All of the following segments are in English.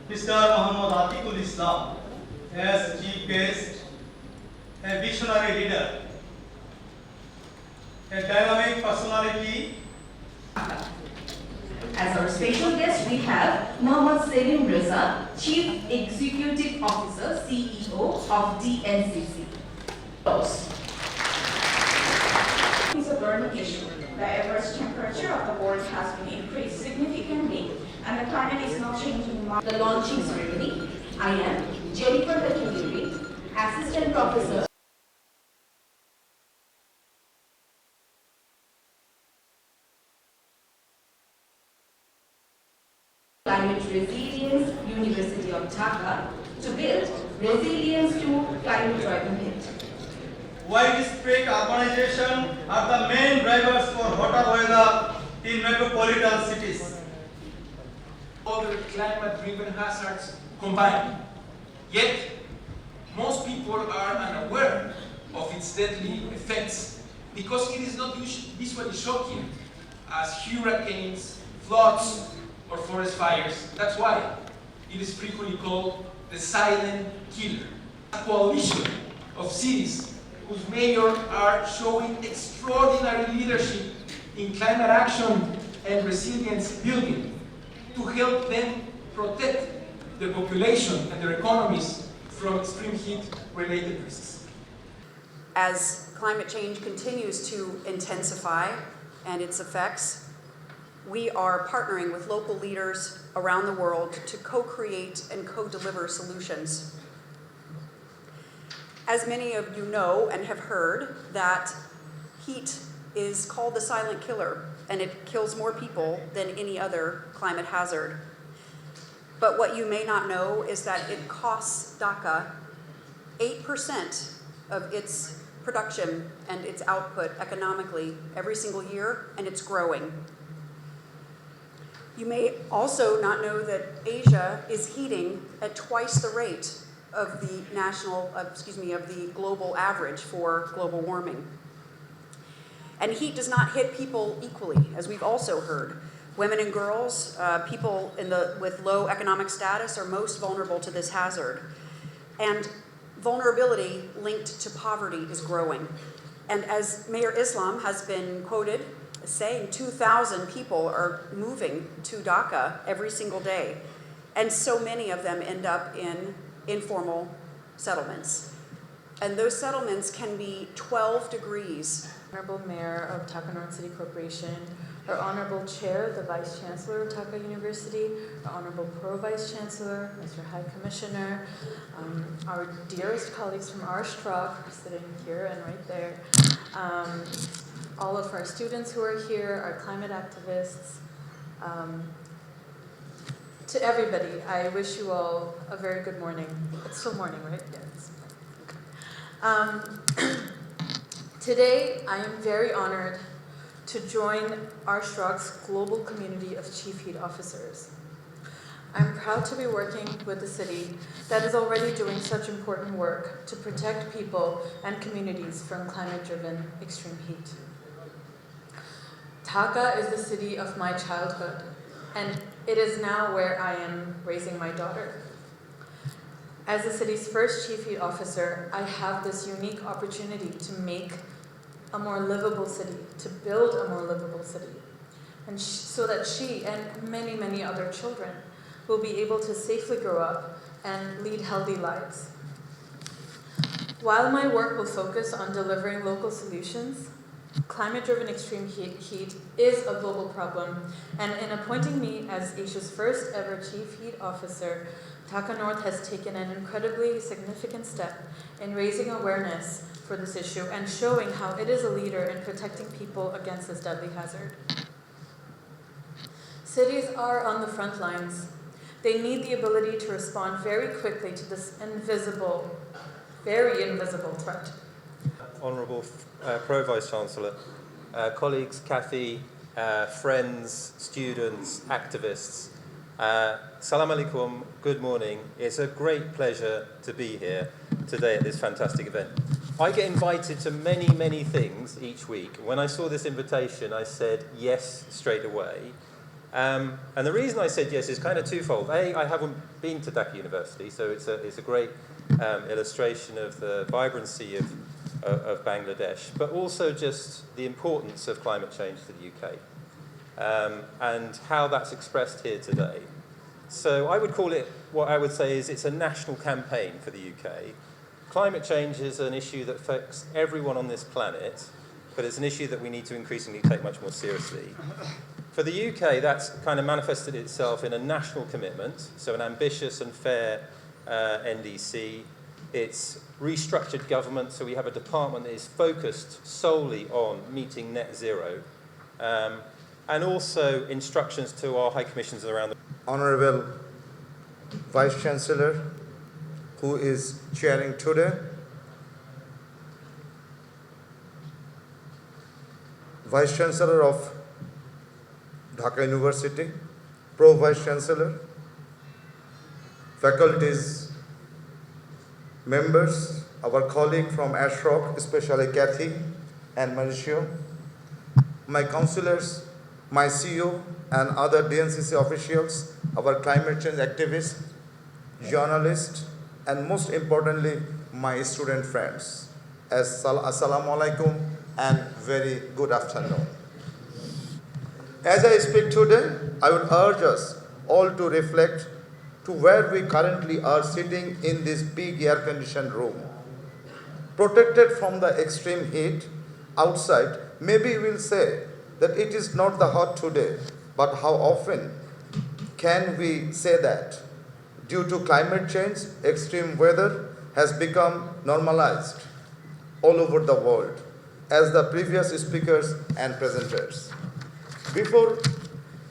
Mr. Muhammad Atiqul Islam as chief guest, a visionary leader, a dynamic personality. As our special guest, we have Mohammad Selim Reza, Chief Executive Officer, CEO of DNCC. It's a burning issue. The average temperature of the world has been increased significantly, and the planet is not changing much. The launching ceremony, I am Jennifer Chowdhury, Assistant Professor. Climate Resilience, University of Dhaka, to build resilience to climate-driven hit. Widespread urbanization are the main drivers for hotter weather in metropolitan cities. Other climate-driven hazards combined. Yet, most people are unaware of its deadly effects because it is not visually shocking as hurricanes, floods, or forest fires. That's why it is frequently called the silent killer. A coalition of cities whose mayors are showing extraordinary leadership in climate action and resilience building to help them protect their population and their economies from extreme heat-related risks. As climate change continues to intensify and its effects, we are partnering with local leaders around the world to co-create and co-deliver solutions. As many of you know and have heard, that heat is called the silent killer, and it kills more people than any other climate hazard. But what you may not know is that it costs Dhaka 8% of its production and its output economically every single year, and it's growing. You may also not know that Asia is heating at twice the rate of the of the global average for global warming. And heat does not hit people equally, as we've also heard. Women and girls, people with low economic status are most vulnerable to this hazard. And vulnerability linked to poverty is growing. And as Mayor Islam has been quoted saying, 2,000 people are moving to Dhaka every single day. And so many of them end up in informal settlements. And those settlements can be 12 degrees. Honorable Mayor of Dhaka North City Corporation, our Honorable Chair, the Vice Chancellor of Dhaka University, our Honorable Pro-Vice Chancellor, Mr. High Commissioner, our dearest colleagues from Arsht-Rock, sitting here and right there, all of our students who are here, our climate activists, to everybody, I wish you all a very good morning. It's still morning, right? Yes. Today, I am very honored to join Arsht-Rock's global community of Chief Heat Officers. I'm proud to be working with a city that is already doing such important work to protect people and communities from climate-driven extreme heat. Dhaka is the city of my childhood, and it is now where I am raising my daughter. As the city's first Chief Heat Officer, I have this unique opportunity to make a more livable city, to build a more livable city, and so that she and many, many other children will be able to safely grow up and lead healthy lives. While my work will focus on delivering local solutions, climate-driven extreme heat is a global problem, and in appointing me as Asia's first ever Chief Heat Officer, Dhaka North has taken an incredibly significant step in raising awareness for this issue and showing how it is a leader in protecting people against this deadly hazard. Cities are on the front lines. They need the ability to respond very quickly to this invisible, very invisible threat. Honourable Pro-Vice Chancellor, colleagues, Kathy, friends, students, activists, Salam alaikum, good morning. It's a great pleasure to be here today at this fantastic event. I get invited to many, many things each week. When I saw this invitation, I said yes straight away. And the reason I said yes is kind of twofold. A, I haven't been to Dhaka University, so it's a great illustration of the vibrancy of Bangladesh, but also just the importance of climate change to the UK and how that's expressed here today. So I would call it, what I would say is it's a national campaign for the UK. Climate change is an issue that affects everyone on this planet, but it's an issue that we need to increasingly take much more seriously. For the UK, that's kind of manifested itself in a national commitment, so an ambitious and fair NDC. It's restructured government, so we have a department that is focused solely on meeting net zero, and also instructions to our high commissions around the Honorable Vice Chancellor, who is chairing today, Vice Chancellor of Dhaka University, Pro Vice Chancellor, faculties, members, our colleague from ARSHT-ROCK, especially Kathy and Mauricio, my councillors, my CEO and other DNCC officials, our climate change activists, journalists, and most importantly, my student friends. Assalamu alaikum and very good afternoon. As I speak today, I would urge us all to reflect to where we currently are sitting in this big air-conditioned room. Protected from the extreme heat outside, maybe we'll say that it is not the hot today, but how often can we say that? Due to climate change, extreme weather has become normalized all over the world, as the previous speakers and presenters before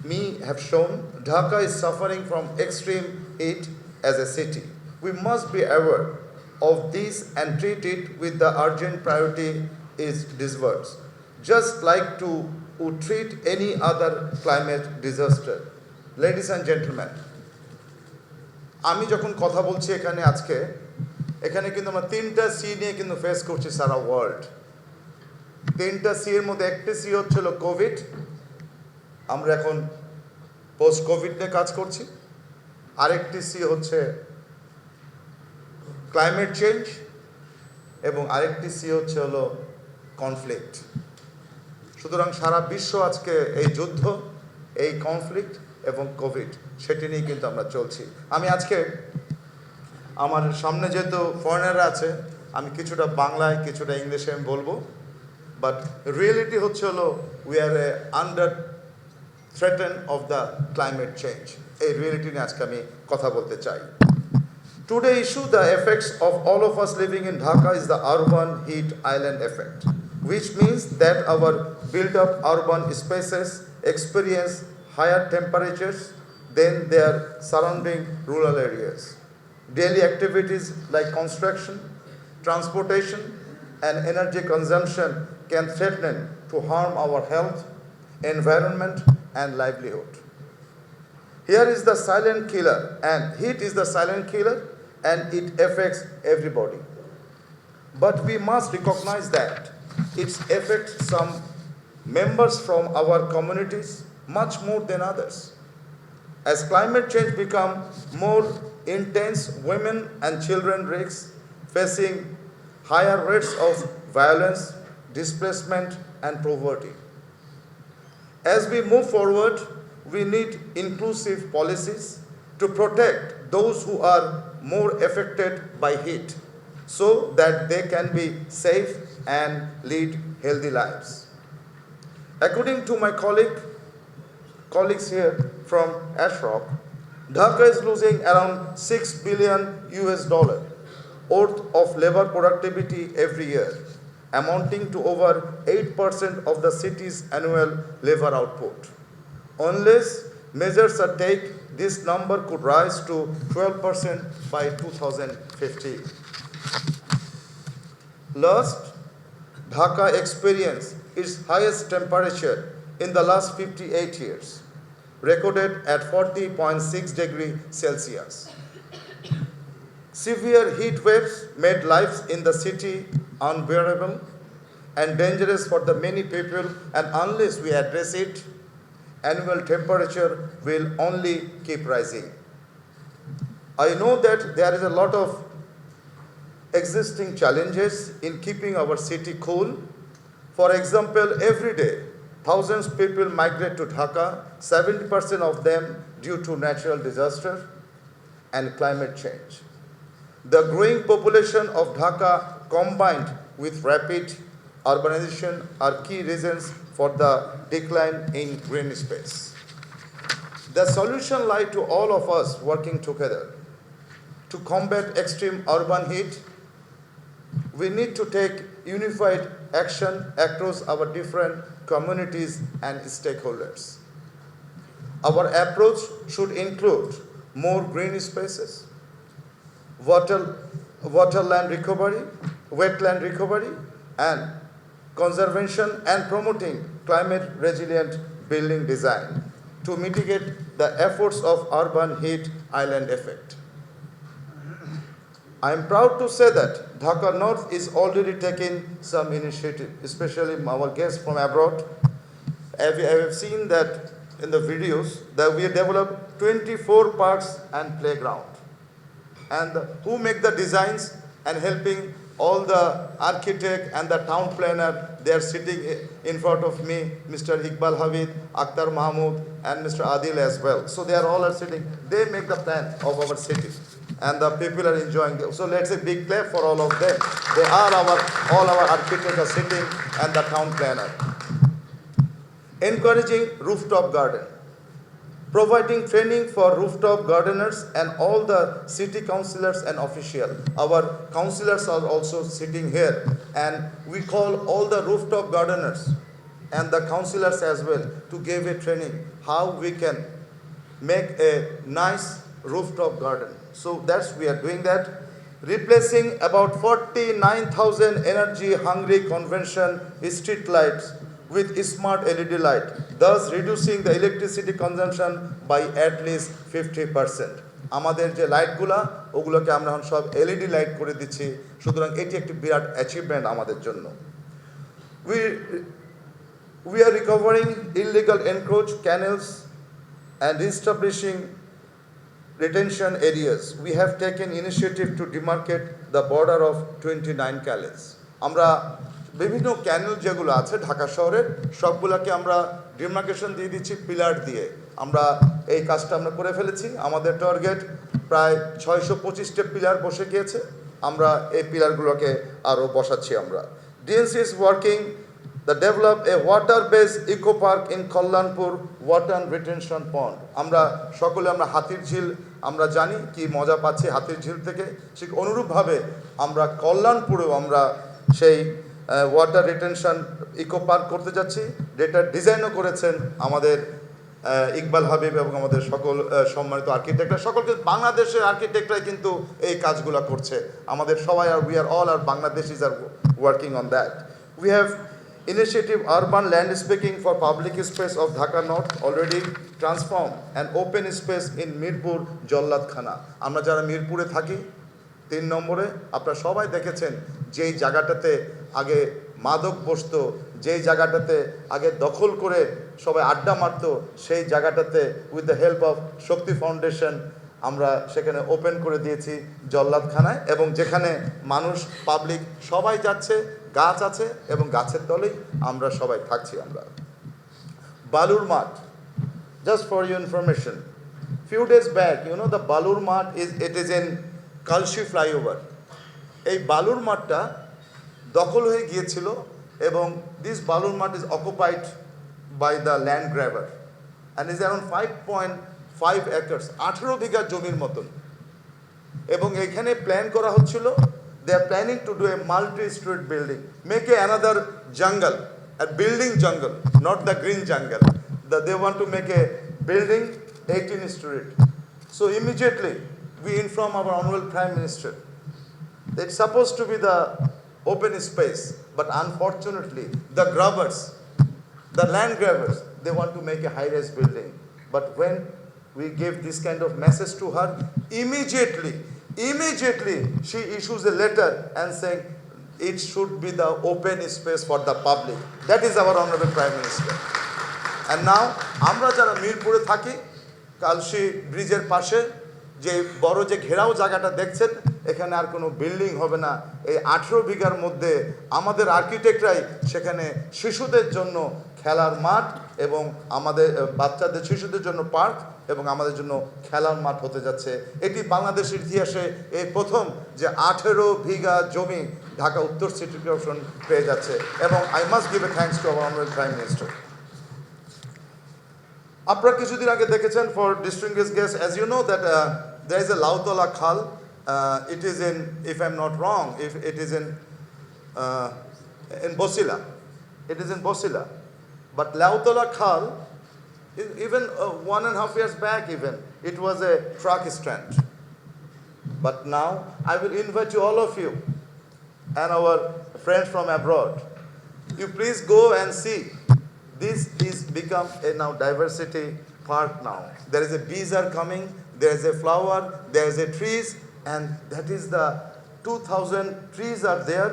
me have shown. Dhaka is suffering from extreme heat as a city. We must be aware of this and treat it with the urgent priority it deserves, just like to would treat any other climate disaster. Ladies and gentlemen, আমি যখন কথা বলছি এখানে আজকে, এখানে কিন্তু আমরা তিনটা সি নিয়ে কিন্তু ফেস করছি সারা ওয়ার্ল্ড। তিনটা সি এর মধ্যে একটি সি হচ্ছিল কোভিড, আমরা এখন পোস্ট কোভিড নিয়ে কাজ করছি। আরেকটি সি হচ্ছে ক্লাইমেট চেঞ্জ এবং আরেকটি সি হচ্ছে হলো কনফ্লিক্ট। সুতরাং সারা বিশ্ব আজকে এই যুদ্ধ, এই কনফ্লিক্ট এবং কোভিড সেটি নিয়ে কিন্তু আমরা চলছি। আমি আজকে আমার সামনে যেহেতু ফরেনাররা আছে, আমি কিছুটা বাংলায় কিছুটা ইংলিশে আমি বলবো, বাট রিয়েলিটি হচ্ছে হলো we are under threaten of the climate change. এই রিয়েলিটি নিয়ে আজকে আমি কথা বলতে চাই। Today issue, the effects of all of us living in Dhaka is the urban heat island effect, which means that our built-up urban spaces experience higher temperatures than their surrounding rural areas. Daily activities like construction, transportation, and energy consumption can threaten to harm our health, environment, and livelihood. Here is the silent killer, and heat is the silent killer, and it affects everybody. But we must recognize that it affects some members from our communities much more than others. As climate change becomes more intense, women and children risk facing higher rates of violence, displacement, and poverty. As we move forward, we need inclusive policies to protect those who are more affected by heat so that they can be safe and lead healthy lives. According to my colleagues here from ARSHT-ROCK, Dhaka is losing around $6 billion worth of labor productivity every year, amounting to over 8% of the city's annual labor output. Unless measures are taken, this number could rise to 12% by 2050. Last, Dhaka experienced its highest temperature in the last 58 years, recorded at 40.6 degrees Celsius. Severe heat waves made life in the city unbearable and dangerous for the many people, and unless we address it, annual temperature will only keep rising. I know that there is a lot of existing challenges in keeping our city cool. For example, every day, thousands of people migrate to Dhaka, 70% of them due to natural disaster and climate change. The growing population of Dhaka combined with rapid urbanization are key reasons for the decline in green space. The solution lies to all of us working together. To combat extreme urban heat, we need to take unified action across our different communities and stakeholders. Our approach should include more green spaces, wetland recovery, and conservation and promoting climate resilient building design to mitigate the efforts of urban heat island effect. I am proud to say that Dhaka North is already taking some initiative, especially our guests from abroad. I have seen that in the videos that we have developed 24 parks and playground. And who make the designs and helping all the architect and the town planner, they are sitting in front of me, Mr. Iqbal Hamid, Akhtar Mahmood, and Mr. Adil as well. So they are all sitting, they make the plan of our city. And the people are enjoying it. So let's say big clap for all of them. They are all our architects are sitting and the town planner. Encouraging rooftop garden. Providing training for rooftop gardeners and all the city councillors and officials. Our councillors are also sitting here, and we call all the rooftop gardeners and the councillors as well to give a training how we can make a nice rooftop garden. So we are doing that. Replacing about 49,000 energy-hungry convention street lights with smart LED light, thus reducing the electricity consumption by at least 50%. আমাদের যে লাইটগুলা ওগুলোকে আমরা এখন সব LED light করে দিচ্ছি, সুতরাং এটি একটি বিরাট অ্যাচিভমেন্ট আমাদের জন্য। We are recovering illegal encroached canals and establishing retention areas. We have taken initiative to demarcate the border of 29 canals. আমরা বিভিন্ন ক্যানেল যেগুলো আছে ঢাকা শহরের সবগুলোকে আমরা ডিমার্কেশন দিয়ে দিচ্ছি পিলার দিয়ে। আমরা এই কাজটা আমরা করে ফেলেছি। আমাদের টার্গেট প্রায় 625টা পিলার বসে গিয়েছে। আমরা এই পিলারগুলোকে আরও বসাচ্ছি আমরা। DNCC is working to develop a water-based eco park in Kallanpur water retention pond. আমরা সকলে আমরা হাতির ঝিল আমরা জানি কি মজা পাচ্ছি হাতির ঝিল থেকে, ঠিক অনুরূপভাবে আমরা কল্যাণপুরেও আমরা সেই ওয়াটার রিটেনশন ইকো পার্ক করতে যাচ্ছি, যেটা ডিজাইনও করেছেন আমাদের ইকবাল হাবিব এবং আমাদের সকল সম্মানিত আর্কিটেক্টরা। সকলকে বাংলাদেশের আর্কিটেক্টরাই কিন্তু এই কাজগুলো করছে। আমাদের সবাই we are all our Bangladeshis are working on that. We have initiative urban landscaping for public space of Dhaka North already transformed an open space in Mirpur Jollat Khana. আমরা যারা মিরপুরে থাকি 3 নম্বরে আপনারা সবাই দেখেছেন যেই জায়গাটাতে আগে মাদক বসতো, যেই জায়গাটাতে আগে দখল করে সবাই আড্ডা মারতো, সেই জায়গাটাতে with the help of Shakti foundation আমরা সেখানে ওপেন করে দিয়েছি জল্লাদখানায়, এবং যেখানে মানুষ পাবলিক সবাই যাচ্ছে, গাছ আছে এবং গাছের তলেই আমরা সবাই থাকছি। আমরা বালুর মাঠ, just for your information, few days back the বালুর মাঠ it is in Kalshi flyover. এই বালুর মাঠটা দখল হয়ে গিয়েছিল এবং দিস বালুর মাঠ is occupied by the land grabber and is around 5.5 acres, 18 বিঘা জমির মতন। এবং এখানে প্ল্যান করা হচ্ছিল, they are planning to do a multi street building, make a another jungle, a building jungle, not the green jungle. They want to make a building 18 street. So immediately we inform our Honorable Prime Minister. It's supposed to be the open space, but unfortunately the grabbers, the land grabbers, they want to make a high-rise building. But when we give this kind of message to her, immediately she issues a letter and saying it should be the open space for the public. That is our Honorable Prime Minister. And now আমরা যারা মিরপুরে থাকি কালশি ব্রিজের পাশে যে বড় যে ঘেরাও জায়গাটা দেখছেন, এখানে আর কোনো বিল্ডিং হবে না। এই 18 বিঘার মধ্যে আমাদের আর্কিটেক্টরাই সেখানে শিশুদের জন্য খেলার মাঠ এবং আমাদের বাচ্চাদের শিশুদের জন্য পার্ক এবং আমাদের জন্য খেলার মাঠ হতে যাচ্ছে। এটি বাংলাদেশের ইতিহাসে এই প্রথম যে 18 বিঘা জমি ঢাকা উত্তর সিটি কর্পোরেশন পেয়ে যাচ্ছে, এবং I must give a thanks to our honourable prime minister. আপনারা কিছুদিন আগে দেখেছেন, for distinguished guest, as you know that there is a Lautala Khal. It is in, if I'm not wrong, if it is in Bosila. It is in Bosila. But Lautala Khal, even 1.5 years back even, it was a truck stand. But now I will invite you, all of you, and our friends from abroad. You please go and see. This is become a now diversity park now. There is a bees are coming. There is a flower, there is a trees, and that is the 2,000 trees are there,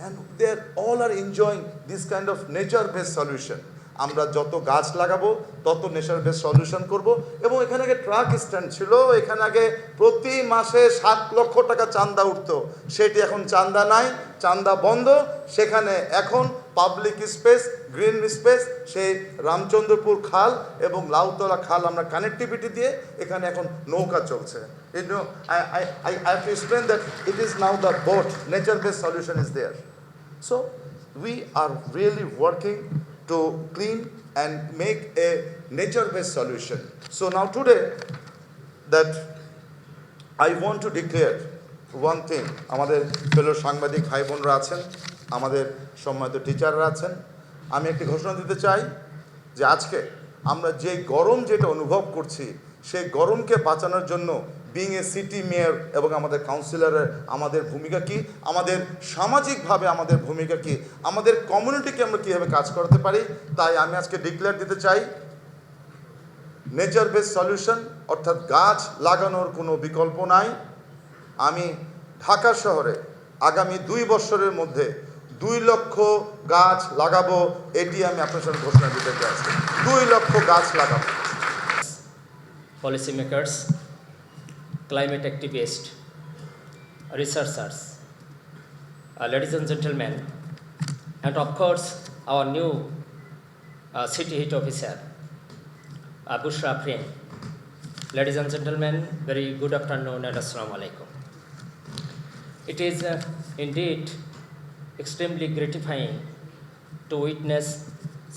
and they all are enjoying this kind of nature-based solution. আমরা যত গাছ লাগাবো তত nature base solution করব। এবং এখানে আগে truck stand ছিল, এখানে আগে প্রতি মাসে 7 লক্ষ টাকা চাঁদা উঠতো, সেটি এখন চাঁদা নাই, চাঁদা বন্ধ। সেখানে এখন পাবলিক স্পেস, গ্রিন স্পেস, সেই রামচন্দ্রপুর খাল এবং লাউতলা খাল আমরা কানেক্টিভিটি দিয়ে এখানে এখন নৌকা চলছে। I have to explain that it is now the boat, nature-based solution is there. So we are really working to clean and make a nature-based solution. So now today that I want to declare one thing. আমাদের ফেলো সাংবাদিক ভাই বোনরা আছেন, আমাদের সম্মানিত টিচাররা আছেন, আমি একটি ঘোষণা দিতে চাই যে আজকে আমরা যে গরম যেটা অনুভব করছি সেই গরমকে বাঁচানোর জন্য বিং এ সিটি মেয়র এবং আমাদের কাউন্সিলরের আমাদের ভূমিকা কি, আমাদের সামাজিকভাবে আমাদের ভূমিকা কি, আমাদের কমিউনিটিকে আমরা কীভাবে কাজ করতে পারি। তাই আমি আজকে ডিক্লেয়ার দিতে চাই, নেচার বেস সলিউশন অর্থাৎ গাছ লাগানোর কোনো বিকল্প নাই। আমি ঢাকা শহরে আগামী 2 বছরের মধ্যে 2 লক্ষ গাছ লাগাবো, এটি আমি আপনার সঙ্গে ঘোষণা দিতে চাইছি। 2 লক্ষ গাছ লাগাবো। Policy makers, climate activists, researchers, ladies and gentlemen, and of course our new city heat officer, Bushra Prem. Ladies and gentlemen, very good afternoon and assalamu alaikum. It is indeed extremely gratifying to witness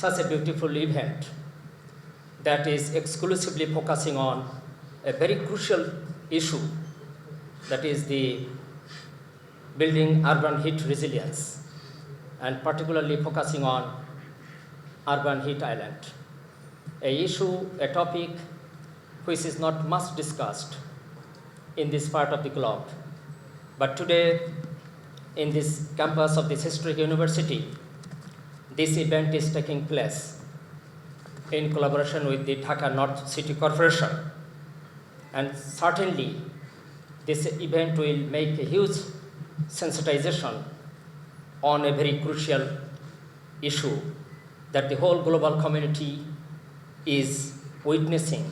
such a beautiful event that is exclusively focusing on a very crucial issue, that is the building urban heat resilience, and particularly focusing on urban heat island, a issue, a topic which is not much discussed in this part of the globe. But today, in this campus of this historic university, this event is taking place in collaboration with the Dhaka North City Corporation. And certainly, this event will make a huge sensitization on a very crucial issue that the whole global community is witnessing